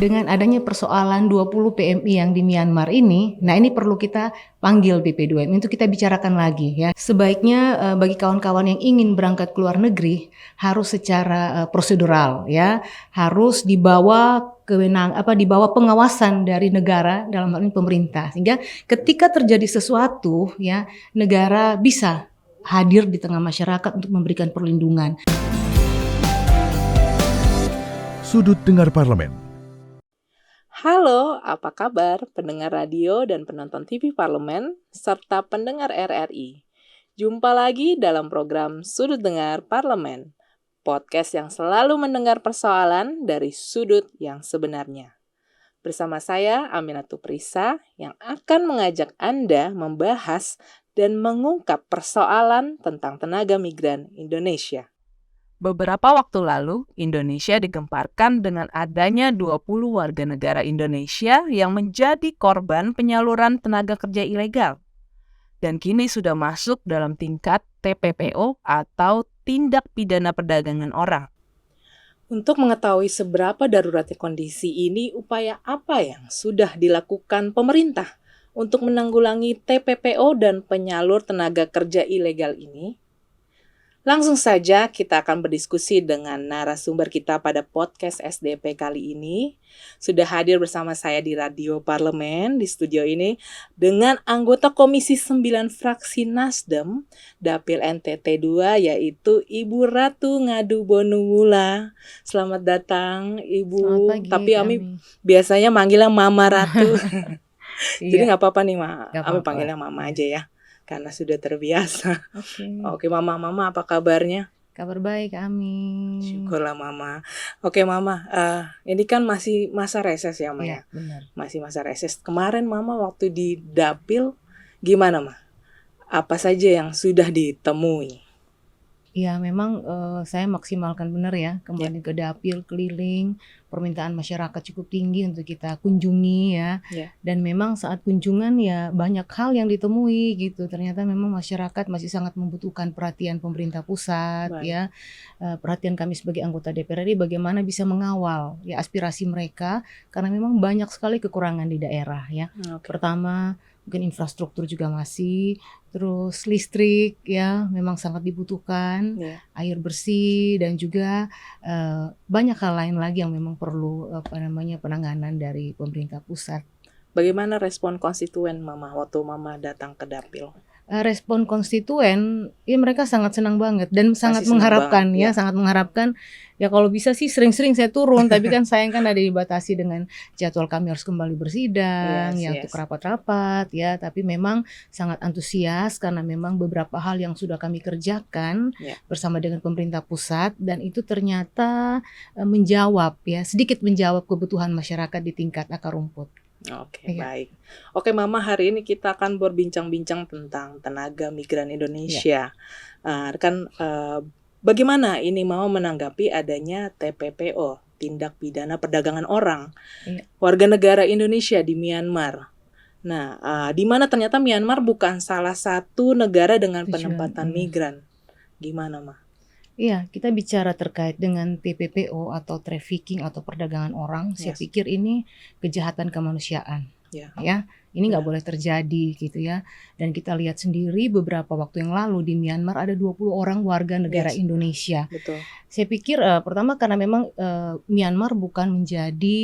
Dengan adanya persoalan 20 PMI yang di Myanmar ini, nah ini perlu kita panggil BP2M untuk kita bicarakan lagi ya. Sebaiknya bagi kawan-kawan yang ingin berangkat ke luar negeri harus secara prosedural ya, harus dibawa di bawah pengawasan dari negara, dalam hal ini pemerintah, sehingga ketika terjadi sesuatu ya, negara bisa hadir di tengah masyarakat untuk memberikan perlindungan. Sudut Dengar Parlemen. Halo, apa kabar pendengar radio dan penonton TV Parlemen, serta pendengar RRI? Jumpa lagi dalam program Sudut Dengar Parlemen, podcast yang selalu mendengar persoalan dari sudut yang sebenarnya. Bersama saya, Aminatul Prisa, yang akan mengajak Anda membahas dan mengungkap persoalan tentang tenaga migran Indonesia. Beberapa waktu lalu, Indonesia digemparkan dengan adanya 20 warga negara Indonesia yang menjadi korban penyaluran tenaga kerja ilegal. Dan kini sudah masuk dalam tingkat TPPO atau tindak pidana perdagangan orang. Untuk mengetahui seberapa daruratnya kondisi ini, upaya apa yang sudah dilakukan pemerintah untuk menanggulangi TPPO dan penyalur tenaga kerja ilegal ini? Langsung saja kita akan berdiskusi dengan narasumber kita pada podcast SDP kali ini. Sudah hadir bersama saya di Radio Parlemen di studio ini dengan anggota Komisi 9 Fraksi Nasdem Dapil NTT 2 yaitu Ibu Ratu Ngadu Bonumula. Selamat datang Ibu. Selamat pagi, Tapi Ami kami. biasanya manggilnya Mama Ratu. Jadi Iya, nggak apa-apa nih Ma, nggak Ami apa-apa. panggilnya Mama aja ya. Karena sudah terbiasa. Oke. Oke, Mama apa kabarnya? Kabar baik, Amin. Syukurlah Mama. Oke Mama, ini kan masih masa reses ya Ma ya? Iya, benar. Masih masa reses. Kemarin Mama waktu di Dapil, gimana Ma? Apa saja yang sudah ditemui? Ya, memang saya maksimalkan benar ya, kembali ke dapil, keliling, permintaan masyarakat cukup tinggi untuk kita kunjungi ya. Ya. Dan memang saat kunjungan ya banyak hal yang ditemui gitu. Ternyata memang masyarakat masih sangat membutuhkan perhatian pemerintah pusat. Baik. Ya. Perhatian kami sebagai anggota DPR RI bagaimana bisa mengawal ya aspirasi mereka, karena memang banyak sekali kekurangan di daerah ya. Oke. Pertama, mungkin infrastruktur juga masih, terus listrik ya memang sangat dibutuhkan, Ya. air bersih, dan juga banyak hal lain lagi yang memang perlu penanganan dari pemerintah pusat. Bagaimana respon konstituen Mama waktu Mama datang ke Dapil? Respon konstituen, ya mereka sangat senang banget dan sangat senang mengharapkan banget, ya. sangat mengharapkan ya kalau bisa sih sering-sering saya turun, tapi kan sayang kan ada dibatasi dengan jadwal kami harus kembali bersidang, Yes. untuk rapat-rapat ya, tapi memang sangat antusias karena memang beberapa hal yang sudah kami kerjakan Ya. bersama dengan pemerintah pusat dan itu ternyata sedikit menjawab kebutuhan masyarakat di tingkat akar rumput. Oke, Iya. baik. Oke Mama, hari ini kita akan berbincang-bincang tentang tenaga migran Indonesia. Bagaimana ini mau menanggapi adanya TPPO, tindak pidana perdagangan orang, Iya. warga negara Indonesia di Myanmar. Nah, di mana ternyata Myanmar bukan salah satu negara dengan Tujuan, penempatan iya. migran. Gimana, Ma? Iya, kita bicara terkait dengan TPPO atau trafficking atau perdagangan orang. Saya Yes. pikir ini kejahatan kemanusiaan. Ya. Ya, ini nggak Benar. boleh terjadi gitu ya. Dan kita lihat sendiri beberapa waktu yang lalu di Myanmar ada 20 orang warga negara Yes. Indonesia. Betul. Saya pikir pertama karena memang Myanmar bukan menjadi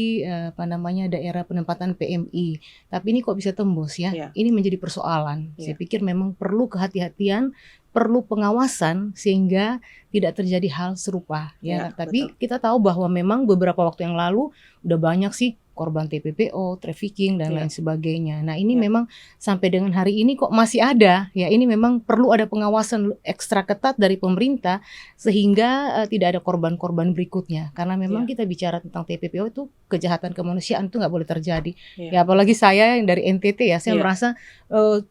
daerah penempatan PMI, tapi ini kok bisa tembus ya? Ya. Ini menjadi persoalan. Ya. Saya pikir memang perlu kehati-hatian, perlu pengawasan sehingga tidak terjadi hal serupa ya. Ya, Tapi betul. kita tahu bahwa memang beberapa waktu yang lalu udah banyak sih korban TPPO, trafficking dan Ya. lain sebagainya. Nah, ini Ya. memang sampai dengan hari ini kok masih ada ya. Ini memang perlu ada pengawasan ekstra ketat dari pemerintah sehingga tidak ada korban-korban berikutnya. Karena memang Ya. kita bicara tentang TPPO itu kejahatan kemanusiaan itu nggak boleh terjadi. Ya. Ya apalagi saya yang dari NTT ya, saya Ya. merasa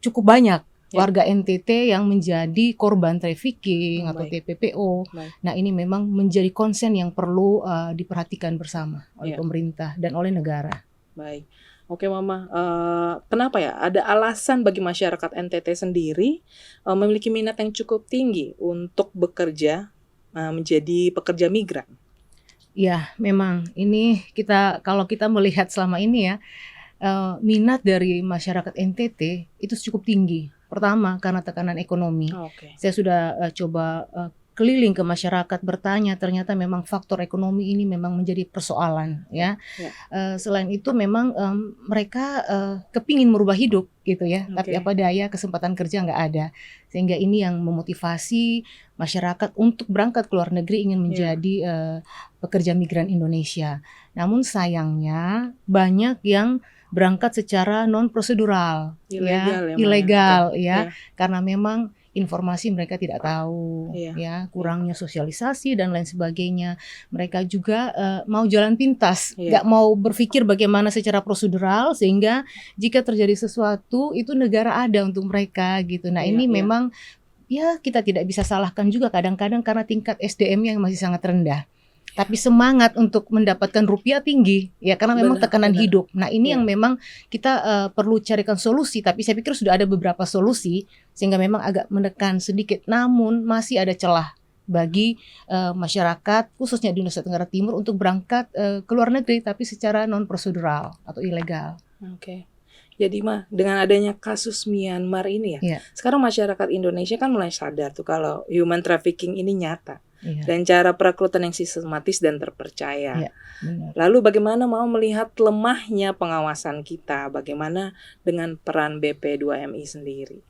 cukup banyak Ya. warga NTT yang menjadi korban trafficking atau Baik. TPPO. Baik. Nah, ini memang menjadi konsen yang perlu diperhatikan bersama oleh Ya. pemerintah dan oleh negara. Baik. Oke Mama, kenapa ya ada alasan bagi masyarakat NTT sendiri memiliki minat yang cukup tinggi untuk bekerja menjadi pekerja migran? Ya, memang ini kalau kita melihat selama ini ya, minat dari masyarakat NTT itu cukup tinggi. Pertama karena tekanan ekonomi. Oke. Saya sudah, coba, keliling ke masyarakat bertanya, ternyata memang faktor ekonomi ini memang menjadi persoalan ya. Ya. Selain itu memang, mereka, kepingin merubah hidup gitu ya, tapi Oke. apa daya kesempatan kerja nggak ada. Sehingga ini yang memotivasi masyarakat untuk berangkat ke luar negeri ingin Iya. menjadi, pekerja migran Indonesia. Namun sayangnya banyak yang berangkat secara non prosedural Ilegal ya, Mbak, ilegal betul. ya, Iya. karena memang informasi mereka tidak tahu Iya. ya, kurangnya sosialisasi dan lain sebagainya. Mereka juga, mau jalan pintas, Iya. nggak mau berpikir bagaimana secara prosedural sehingga jika terjadi sesuatu itu negara ada untuk mereka gitu. Nah, Iya, ini iya. memang ya kita tidak bisa salahkan juga kadang-kadang karena tingkat SDM yang masih sangat rendah. Tapi semangat untuk mendapatkan rupiah tinggi, ya karena memang Benar, tekanan benar. hidup. Nah ini Iya. yang memang kita perlu carikan solusi, tapi saya pikir sudah ada beberapa solusi sehingga memang agak menekan sedikit. Namun masih ada celah bagi masyarakat khususnya di Nusa Tenggara Timur untuk berangkat ke luar negeri tapi secara non prosedural atau ilegal. Oke. Jadi mah dengan adanya kasus Myanmar ini ya, Iya. sekarang masyarakat Indonesia kan mulai sadar tuh kalau human trafficking ini nyata Iya. dan cara perekrutan yang sistematis dan terpercaya. Iya, benar. Lalu bagaimana mau melihat lemahnya pengawasan kita? Bagaimana dengan peran BP2MI sendiri?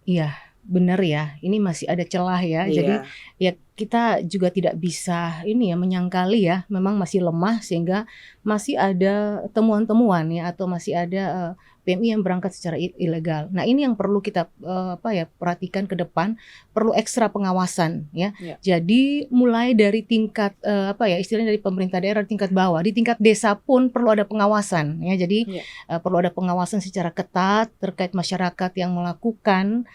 Iya, benar ya. Ini masih ada celah ya. Jadi Iya. ya kita juga tidak bisa ini ya menyangkali ya, memang masih lemah sehingga masih ada temuan-temuan ya atau masih ada PMI yang berangkat secara ilegal. Nah, ini yang perlu kita perhatikan ke depan, perlu ekstra pengawasan ya. Iya. Jadi mulai dari tingkat istilahnya dari pemerintah daerah tingkat bawah, di tingkat desa pun perlu ada pengawasan ya. Jadi Iya. perlu ada pengawasan secara ketat terkait masyarakat yang melakukan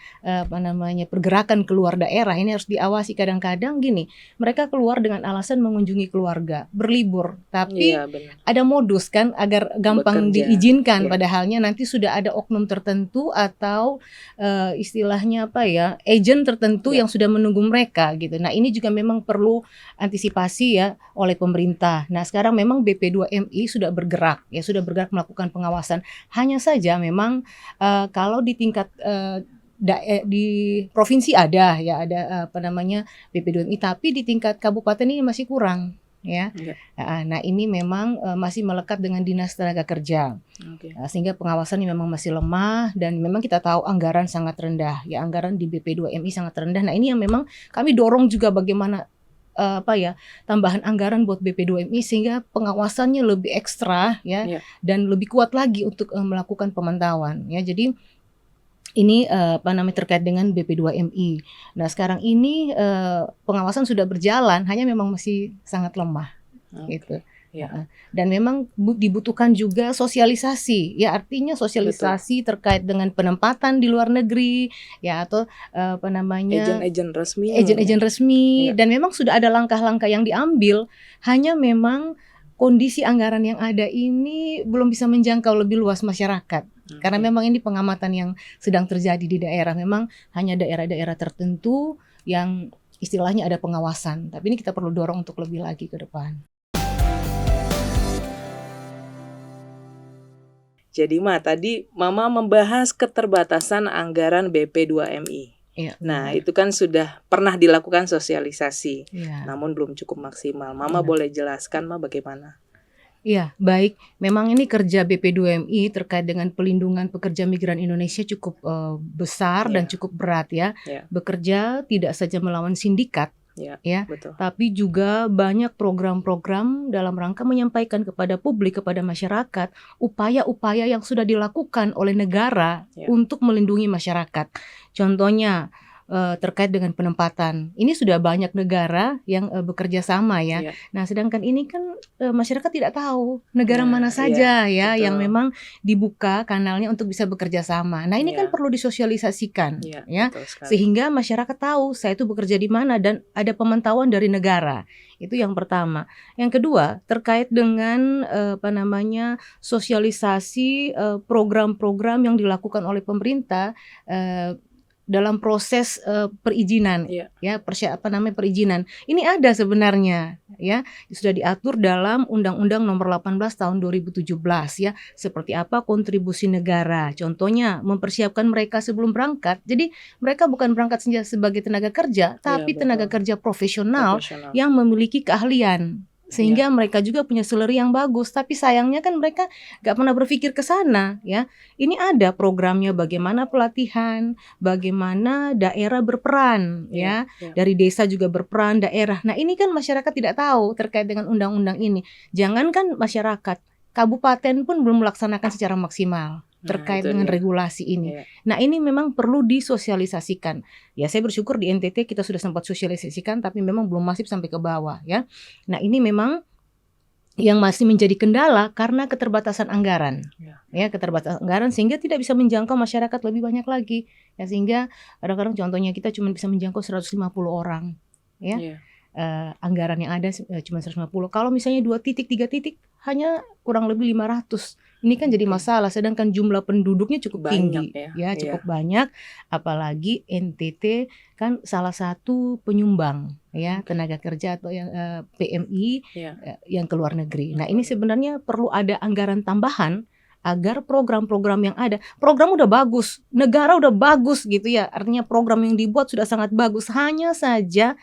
pergerakan keluar daerah. Ini harus diawasi. Kadang-kadang gini, mereka keluar dengan alasan mengunjungi keluarga, berlibur, tapi Iya, benar. ada modus kan agar gampang Bekerja. diizinkan, Iya. padahalnya nanti sudah ada oknum tertentu atau istilahnya agent tertentu Iya. yang sudah menunggu mereka gitu. Nah, ini juga memang perlu antisipasi ya oleh pemerintah. Nah, sekarang memang BP2MI sudah bergerak melakukan pengawasan. Hanya saja memang kalau di tingkat di provinsi ada BP2MI, tapi di tingkat kabupaten ini masih kurang ya. Iya. Nah, ini memang masih melekat dengan Dinas Tenaga Kerja. Oke. Sehingga pengawasan ini memang masih lemah dan memang kita tahu anggaran sangat rendah. Ya, anggaran di BP2MI sangat rendah. Nah, ini yang memang kami dorong juga bagaimana tambahan anggaran buat BP2MI sehingga pengawasannya lebih ekstra ya. Iya. Dan lebih kuat lagi untuk melakukan pemantauan ya. Jadi ini terkait dengan BP2MI. Nah, sekarang ini pengawasan sudah berjalan, hanya memang masih sangat lemah gitu. Iya. Dan memang dibutuhkan juga sosialisasi. Ya, artinya sosialisasi terkait dengan penempatan di luar negeri ya atau Agen-agen resmi. Agen-agen resmi. Iya. Dan memang sudah ada langkah-langkah yang diambil, hanya memang kondisi anggaran yang ada ini belum bisa menjangkau lebih luas masyarakat. Karena memang ini pengamatan yang sedang terjadi di daerah. Memang hanya daerah-daerah tertentu yang istilahnya ada pengawasan. Tapi ini kita perlu dorong untuk lebih lagi ke depan. Jadi tadi Mama membahas keterbatasan anggaran BP2MI. Iya, Nah, itu kan sudah pernah dilakukan sosialisasi, iya. namun belum cukup maksimal. Mama Iya. boleh jelaskan bagaimana? Iya, baik. Memang ini kerja BP2MI terkait dengan pelindungan pekerja migran Indonesia cukup besar dan cukup berat ya. Iya. Bekerja tidak saja melawan sindikat, Iya, ya, betul. tapi juga banyak program-program dalam rangka menyampaikan kepada publik, kepada masyarakat, upaya-upaya yang sudah dilakukan oleh negara untuk melindungi masyarakat. Contohnya terkait dengan penempatan. Ini sudah banyak negara yang bekerja sama ya. Iya. Nah, sedangkan ini kan masyarakat tidak tahu negara Nah, mana saja iya, yang betul. memang dibuka kanalnya untuk bisa bekerja sama. Nah, ini Iya. kan perlu disosialisasikan Iya, ya. betul sekali. Sehingga masyarakat tahu saya itu bekerja di mana dan ada pemantauan dari negara. Itu yang pertama. Yang kedua, terkait dengan sosialisasi program-program yang dilakukan oleh pemerintah dalam proses perizinan, Iya. ya perizinan. Ini ada sebenarnya, ya sudah diatur dalam Undang-Undang Nomor 18 Tahun 2017, ya seperti apa kontribusi negara. Contohnya mempersiapkan mereka sebelum berangkat. Jadi mereka bukan berangkat saja sebagai tenaga kerja, tapi betul. tenaga kerja profesional Profesional. yang memiliki keahlian. Sehingga mereka juga punya salary yang bagus, tapi sayangnya kan mereka nggak pernah berpikir ke sana, ya. Ini ada programnya bagaimana pelatihan, bagaimana daerah berperan, ya. Dari desa juga berperan, daerah. Nah, ini kan masyarakat tidak tahu terkait dengan undang-undang ini. Jangankan masyarakat, kabupaten pun belum melaksanakan secara maksimal terkait dengan regulasi ini. Nah, ini memang perlu disosialisasikan. Ya, saya bersyukur di NTT kita sudah sempat sosialisasikan, tapi memang belum masif sampai ke bawah, ya. Nah, ini memang yang masih menjadi kendala karena keterbatasan anggaran, ya keterbatasan anggaran sehingga tidak bisa menjangkau masyarakat lebih banyak lagi, ya sehingga kadang-kadang contohnya kita cuma bisa menjangkau 150 orang, ya. Anggaran yang ada cuma 150. Kalau misalnya 2 titik, 3 titik hanya kurang lebih 500. Ini kan jadi masalah, sedangkan jumlah penduduknya cukup tinggi, ya cukup banyak, apalagi NTT kan salah satu penyumbang, ya tenaga kerja atau yang PMI yang ke luar negeri. Nah, ini sebenarnya perlu ada anggaran tambahan agar program-program yang ada, program udah bagus, negara udah bagus gitu ya, artinya program yang dibuat sudah sangat bagus, hanya saja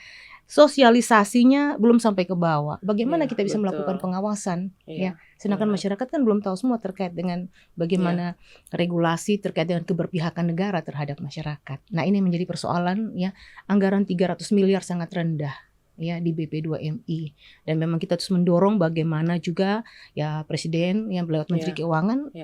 sosialisasinya belum sampai ke bawah. Bagaimana kita bisa melakukan pengawasan, ya? Sedangkan masyarakat kan belum tahu semua terkait dengan bagaimana regulasi terkait dengan keberpihakan negara terhadap masyarakat. Nah, ini menjadi persoalan, ya. Anggaran 300 miliar sangat rendah, ya di BP2MI, dan memang kita terus mendorong bagaimana juga ya Presiden yang lewat Menteri Keuangan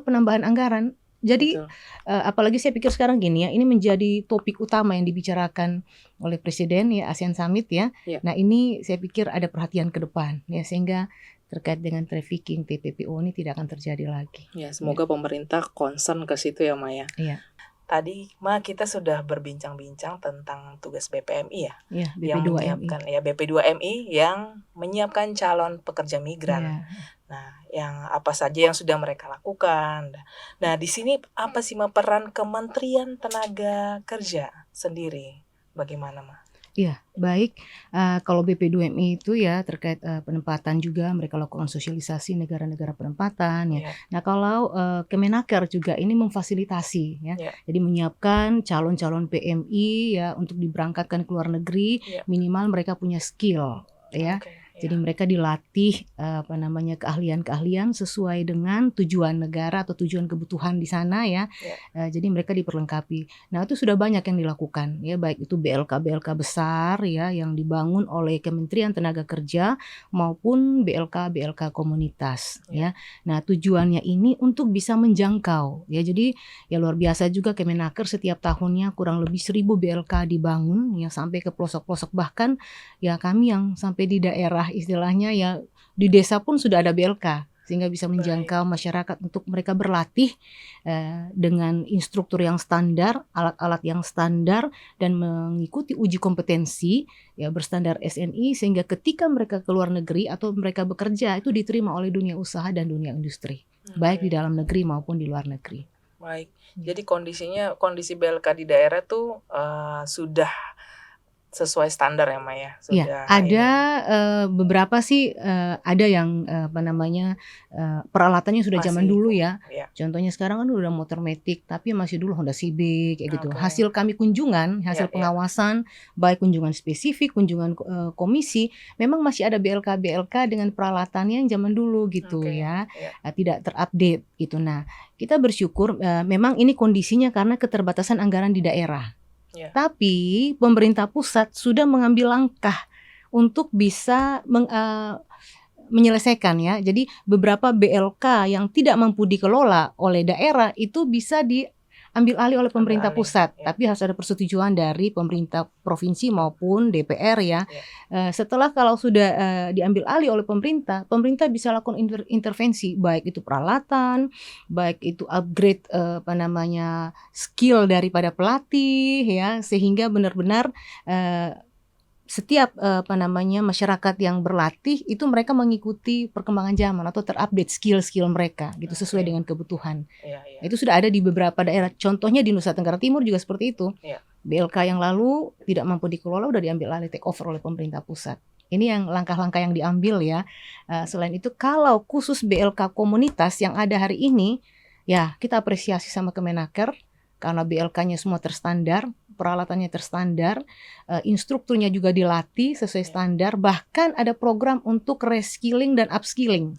penambahan anggaran. Jadi apalagi saya pikir sekarang gini, ya, ini menjadi topik utama yang dibicarakan oleh Presiden, ya, ASEAN Summit, ya. Nah, ini saya pikir ada perhatian ke depan, ya, sehingga terkait dengan trafficking TPPO ini tidak akan terjadi lagi. Ya, semoga pemerintah concern ke situ ya, Maya. Iya. Tadi kita sudah berbincang-bincang tentang tugas BPMI ya, yang menyiapkan BP2MI yang menyiapkan calon pekerja migran. Nah, yang apa saja yang sudah mereka lakukan. Nah, di sini apa sih peran Kementerian Tenaga Kerja sendiri? Bagaimana, Ma? Iya, baik. Kalau BP2MI itu ya terkait penempatan juga mereka lakukan sosialisasi negara-negara penempatan, ya. Nah, kalau Kemenaker juga ini memfasilitasi, ya. Jadi menyiapkan calon-calon PMI ya untuk diberangkatkan ke luar negeri, minimal mereka punya skill, ya. Jadi mereka dilatih keahlian-keahlian sesuai dengan tujuan negara atau tujuan kebutuhan di sana, ya. Jadi mereka diperlengkapi. Nah, itu sudah banyak yang dilakukan, ya, baik itu BLK besar, ya, yang dibangun oleh Kementerian Tenaga Kerja maupun BLK komunitas, ya. Nah, tujuannya ini untuk bisa menjangkau, ya. Jadi ya luar biasa juga Kemenaker setiap tahunnya kurang lebih 1000 BLK dibangun, ya, sampai ke pelosok-pelosok, bahkan ya kami yang sampai di daerah istilahnya ya di desa pun sudah ada BLK sehingga bisa menjangkau masyarakat untuk mereka berlatih dengan instruktur yang standar, alat-alat yang standar dan mengikuti uji kompetensi ya berstandar SNI sehingga ketika mereka ke luar negeri atau mereka bekerja itu diterima oleh dunia usaha dan dunia industri baik di dalam negeri maupun di luar negeri. Baik. Jadi kondisi BLK di daerah tuh sudah sesuai standar ya, Maya? Ya, ada beberapa sih ada yang peralatannya sudah zaman dulu ya. Contohnya sekarang kan udah motor matic, tapi masih dulu Honda Civic kayak gitu. Hasil kami kunjungan, hasil pengawasan, baik kunjungan spesifik, kunjungan komisi, memang masih ada BLK dengan peralatannya yang zaman dulu gitu ya, tidak terupdate gitu. Nah, kita bersyukur memang ini kondisinya karena keterbatasan anggaran di daerah. Tapi pemerintah pusat sudah mengambil langkah untuk bisa menyelesaikan ya. Jadi beberapa BLK yang tidak mampu dikelola oleh daerah itu bisa diambil alih oleh pemerintah pusat. Tapi harus ada persetujuan dari pemerintah provinsi maupun DPR ya. Setelah kalau sudah diambil alih oleh pemerintah bisa lakukan intervensi baik itu peralatan, baik itu upgrade skill daripada pelatih ya, sehingga benar-benar setiap masyarakat yang berlatih itu mereka mengikuti perkembangan zaman atau terupdate skill-skill mereka gitu sesuai dengan kebutuhan. Itu sudah ada di beberapa daerah. Contohnya di Nusa Tenggara Timur juga seperti itu. BLK yang lalu tidak mampu dikelola udah diambil alih take over oleh pemerintah pusat. Ini yang langkah-langkah yang diambil ya. Selain itu kalau khusus BLK komunitas yang ada hari ini, ya kita apresiasi sama Kemenaker karena BLK-nya semua terstandar, peralatannya terstandar, instrukturnya juga dilatih sesuai standar, bahkan ada program untuk reskilling dan upskilling.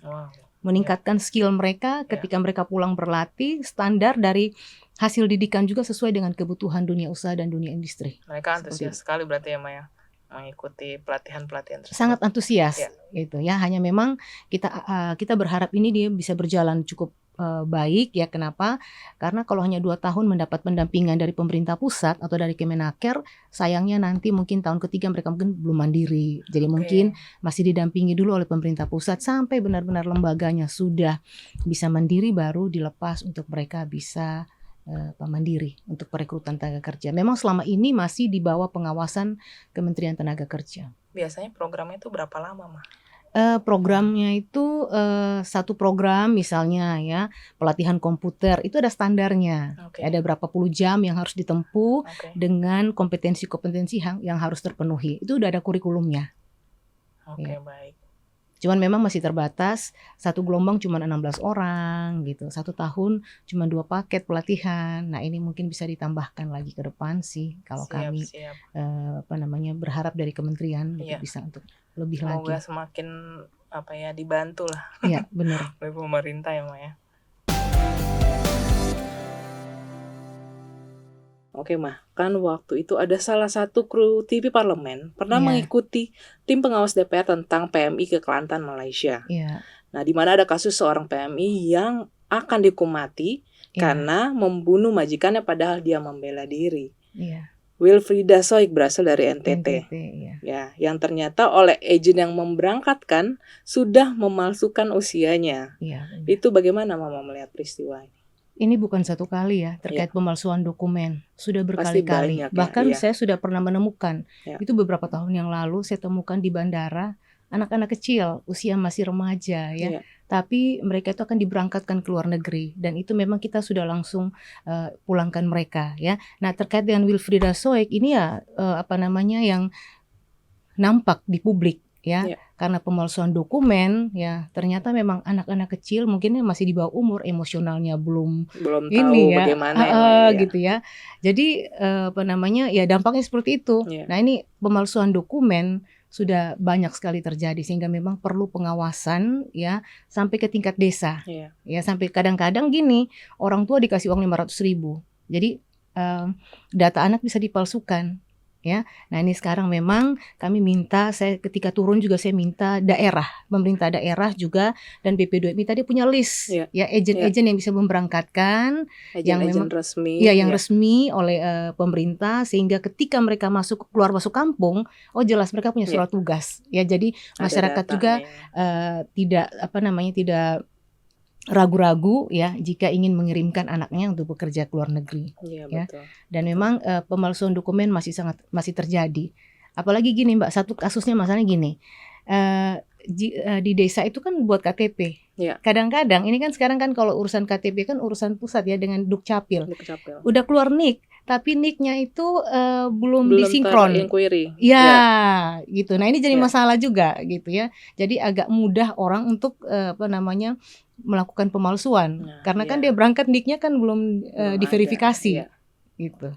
Meningkatkan skill mereka ketika mereka pulang berlatih, standar dari hasil didikan juga sesuai dengan kebutuhan dunia usaha dan dunia industri. Mereka antusias sekali berarti ya Maya mengikuti pelatihan-pelatihan tersebut. Sangat antusias gitu ya. Hanya memang kita berharap ini dia bisa berjalan cukup baik ya. Kenapa? Karena kalau hanya 2 tahun mendapat pendampingan dari pemerintah pusat atau dari Kemenaker, sayangnya nanti mungkin tahun ketiga mereka mungkin belum mandiri. Jadi mungkin masih didampingi dulu oleh pemerintah pusat sampai benar-benar lembaganya sudah bisa mandiri, baru dilepas untuk mereka bisa mandiri untuk perekrutan tenaga kerja. Memang selama ini masih di bawah pengawasan Kementerian Tenaga Kerja. Biasanya programnya itu berapa lama, Mah? Programnya itu satu program misalnya ya pelatihan komputer itu ada standarnya. Ada berapa puluh jam yang harus ditempuh dengan kompetensi-kompetensi yang harus terpenuhi. Itu udah ada kurikulumnya. Baik. Cuman memang masih terbatas, satu gelombang cuma 16 orang gitu. 1 tahun cuma 2 paket pelatihan. Nah, ini mungkin bisa ditambahkan lagi ke depan sih kalau kami berharap dari kementerian bisa untuk lebih lagi. Semoga semakin dibantu lah. Iya, benar. Oleh pemerintah ya, Maya. Oke Mah, kan waktu itu ada salah satu kru TV Parlemen pernah mengikuti tim pengawas DPR tentang PMI ke Kelantan, Malaysia. Nah, di mana ada kasus seorang PMI yang akan dihukum mati karena membunuh majikannya padahal dia membela diri. Wilfrieda Soik berasal dari NTT. Ya, yang ternyata oleh agen yang memberangkatkan sudah memalsukan usianya. Itu bagaimana Mama melihat peristiwa ini? Ini bukan satu kali ya terkait pemalsuan dokumen, sudah berkali-kali. Bahkan saya sudah pernah menemukan, itu beberapa tahun yang lalu saya temukan di bandara anak-anak kecil, usia masih remaja ya. Tapi mereka itu akan diberangkatkan ke luar negeri dan itu memang kita sudah langsung pulangkan mereka ya. Nah, terkait dengan Wilfrieda Soik ini yang nampak di publik ya. Karena pemalsuan dokumen ya, ternyata memang anak-anak kecil mungkin masih di bawah umur, emosionalnya belum tahu bagaimana gitu ya. Jadi dampaknya seperti itu. Nah, ini pemalsuan dokumen sudah banyak sekali terjadi sehingga memang perlu pengawasan ya sampai ke tingkat desa. Ya sampai kadang-kadang gini, orang tua dikasih uang 500.000. Jadi data anak bisa dipalsukan. Ya, nah ini sekarang memang kami minta, saya ketika turun juga saya minta pemerintah daerah juga dan BP2MI tadi punya list ya agen-agen yang bisa memberangkatkan yang memang resmi, yang resmi oleh pemerintah sehingga ketika mereka keluar masuk kampung, jelas mereka punya surat tugas ya, jadi masyarakat juga tidak tidak ragu-ragu ya jika ingin mengirimkan anaknya untuk bekerja ke luar negeri ya. Betul. Dan memang pemalsuan dokumen masih terjadi. Apalagi gini Mbak, satu kasusnya masalahnya gini. Di desa itu kan buat KTP. Kadang-kadang ini kan sekarang kan kalau urusan KTP kan urusan pusat ya dengan Dukcapil. Udah keluar NIK, tapi NIK-nya itu belum disinkron. Inquiry. Gitu. Nah, ini jadi masalah juga gitu ya. Jadi agak mudah orang untuk melakukan pemalsuan karena kan dia berangkat NIK-nya kan belum diverifikasi gitu.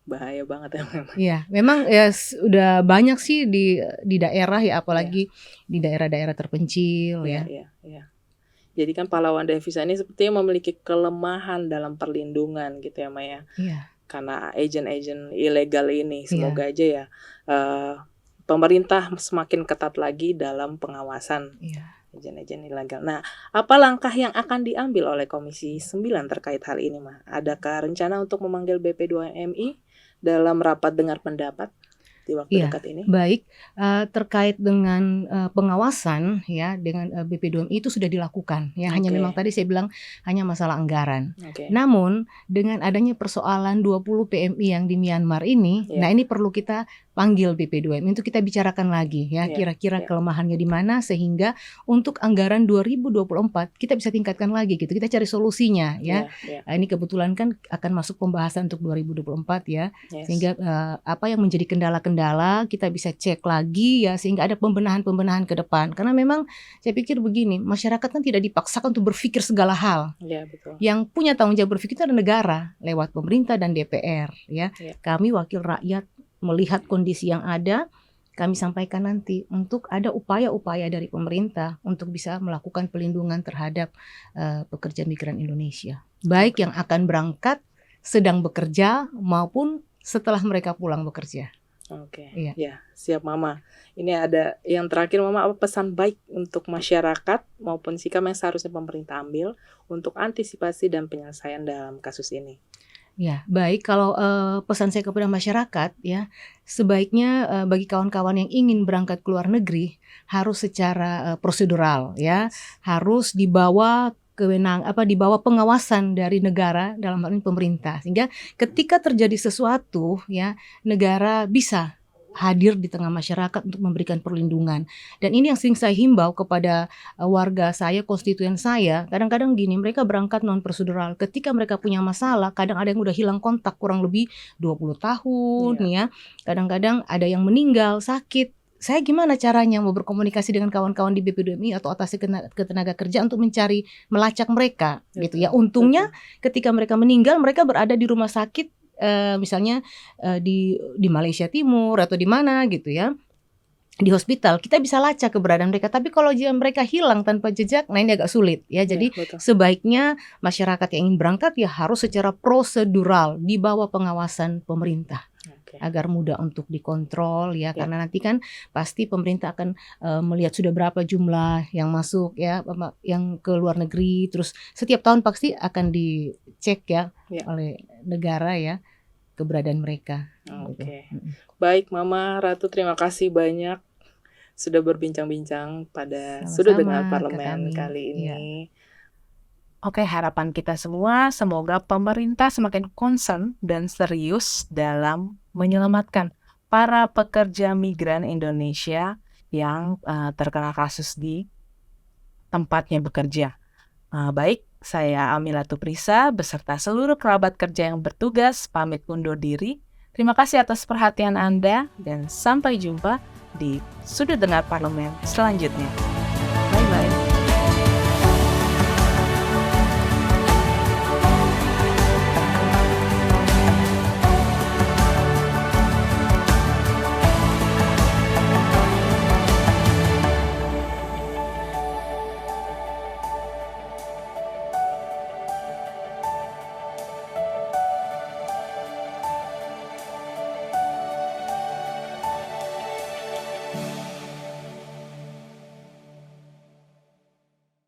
Bahaya banget ya memang. Iya, memang ya udah banyak sih di daerah ya, apalagi di daerah-daerah terpencil ya. Jadi kan pahlawan devisa ini sepertinya memiliki kelemahan dalam perlindungan gitu ya Maya. Karena agen-agen ilegal ini semoga aja ya pemerintah semakin ketat lagi dalam pengawasan agen-agen ilegal. Nah, apa langkah yang akan diambil oleh Komisi 9 terkait hal ini, Mah? Adakah rencana untuk memanggil BP2MI dalam rapat dengar pendapat? di waktu Iya, dekat ini? baik, terkait dengan, pengawasan ya dengan, BP2MI itu sudah dilakukan ya, hanya memang Oke, tadi saya bilang hanya masalah anggaran. oke. Namun dengan adanya persoalan 20 PMI yang di Myanmar ini, Iya, nah ini perlu kita panggil BP2MI untuk kita bicarakan lagi ya, iya, kira-kira iya, kelemahannya di mana sehingga untuk anggaran 2024 kita bisa tingkatkan lagi gitu, kita cari solusinya ya. iya, iya, Ini kebetulan kan akan masuk pembahasan untuk 2024 ya. yes. Sehingga, apa yang menjadi kendala-kendala kita bisa cek lagi ya, sehingga ada pembenahan-pembenahan ke depan. Karena memang saya pikir begini, masyarakat kan tidak dipaksakan untuk berpikir segala hal. Iya, betul. Yang punya tanggung jawab berpikir itu adalah negara, lewat pemerintah dan DPR ya. Iya. Kami wakil rakyat melihat kondisi yang ada, kami sampaikan nanti untuk ada upaya-upaya dari pemerintah untuk bisa melakukan pelindungan terhadap, pekerja migran Indonesia. Baik yang akan berangkat, sedang bekerja, maupun setelah mereka pulang bekerja. Oke, Iya. ya, siap Mama. Ini ada yang terakhir Mama, apa pesan baik untuk masyarakat maupun sikap yang seharusnya pemerintah ambil untuk antisipasi dan penyelesaian dalam kasus ini? Ya, baik kalau, pesan saya kepada masyarakat ya, sebaiknya, bagi kawan-kawan yang ingin berangkat ke luar negeri harus secara, prosedural ya, harus di bawah pengawasan dari negara, dalam hal ini pemerintah. Sehingga ketika terjadi sesuatu ya, negara bisa hadir di tengah masyarakat untuk memberikan perlindungan. Dan ini yang sering saya himbau kepada, warga saya, konstituen saya, kadang-kadang gini, mereka berangkat non prosedural, ketika mereka punya masalah, kadang ada yang udah hilang kontak kurang lebih 20 tahun Iya. ya, kadang-kadang ada yang meninggal, sakit. Saya gimana caranya mau berkomunikasi dengan kawan-kawan di BP2MI atau atas ketenaga kerja untuk mencari, melacak mereka gitu ya. Betul, Untungnya ketika mereka meninggal, mereka berada di rumah sakit, misalnya, di Malaysia Timur atau di mana gitu ya, di hospital, kita bisa lacak keberadaan mereka. Tapi kalau mereka hilang tanpa jejak, nah ini agak sulit ya. Iya, Jadi betul. sebaiknya masyarakat yang ingin berangkat ya harus secara prosedural di bawah pengawasan pemerintah. Oke. Agar mudah untuk dikontrol ya, Ya. karena nanti kan pasti pemerintah akan, melihat sudah berapa jumlah yang masuk ya, yang ke luar negeri, terus setiap tahun pasti akan dicek ya Ya. oleh negara ya, keberadaan mereka. Oke. Gitu. Baik Mama Ratu, terima kasih banyak sudah berbincang-bincang pada Sama-sama, Sudut Dengar Kak Parlemen Tami. kali ini. Iya. Oke, harapan kita semua semoga pemerintah semakin concern dan serius dalam menyelamatkan para pekerja migran Indonesia yang terkena kasus di tempatnya bekerja. Baik, saya Amilatu Prisa beserta seluruh kerabat kerja yang bertugas pamit undur diri. Terima kasih atas perhatian Anda dan sampai jumpa di Sudut Dengar Parlemen selanjutnya.